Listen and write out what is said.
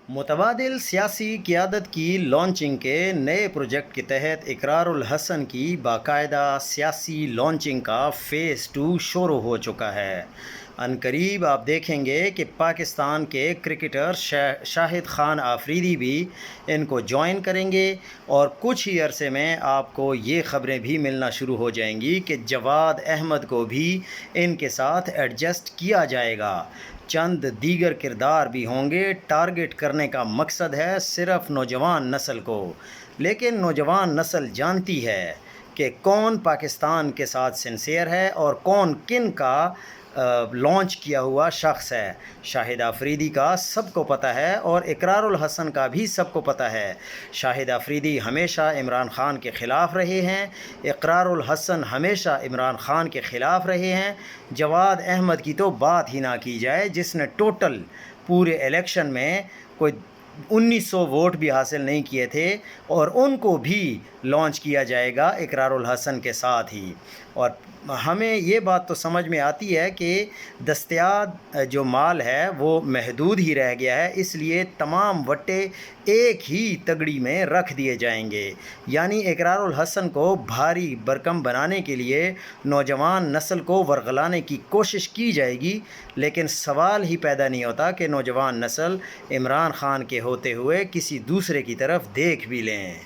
متبادل سیاسی قیادت کی لانچنگ کے نئے پروجیکٹ کے تحت اقرار الحسن کی باقاعدہ سیاسی لانچنگ کا فیز 2 شروع ہو چکا ہے۔ عنقریب آپ دیکھیں گے کہ پاکستان کے کرکٹر شاہد خان آفریدی بھی ان کو جوائن کریں گے، اور کچھ ہی عرصے میں آپ کو یہ خبریں بھی ملنا شروع ہو جائیں گی کہ جواد احمد کو بھی ان کے ساتھ ایڈجسٹ کیا جائے گا۔ چند دیگر کردار بھی ہوں گے۔ ٹارگٹ کرنے کا مقصد ہے صرف نوجوان نسل کو، لیکن نوجوان نسل جانتی ہے کہ کون پاکستان کے ساتھ سنسیئر ہے اور کون کن کا لانچ کیا ہوا شخص ہے۔ شاہد آفریدی کا سب کو پتہ ہے، اور اقرار الحسن کا بھی سب کو پتہ ہے۔ شاہد آفریدی ہمیشہ عمران خان کے خلاف رہے ہیں، اقرار الحسن ہمیشہ عمران خان کے خلاف رہے ہیں۔ جواد احمد کی تو بات ہی نہ کی جائے، جس نے ٹوٹل پورے الیکشن میں کوئی 1900 ووٹ بھی حاصل نہیں کیے تھے، اور ان کو بھی لانچ کیا جائے گا اقرار الحسن کے ساتھ ہی۔ اور ہمیں یہ بات تو سمجھ میں آتی ہے کہ دستیاب جو مال ہے وہ محدود ہی رہ گیا ہے، اس لیے تمام وٹے ایک ہی تگڑی میں رکھ دیے جائیں گے، یعنی اقرار الحسن کو بھاری بھرکم بنانے کے لیے نوجوان نسل کو ورغلانے کی کوشش کی جائے گی۔ لیکن سوال ہی پیدا نہیں ہوتا کہ نوجوان نسل عمران خان کے ہوتے ہوئے کسی دوسرے کی طرف دیکھ بھی لیں۔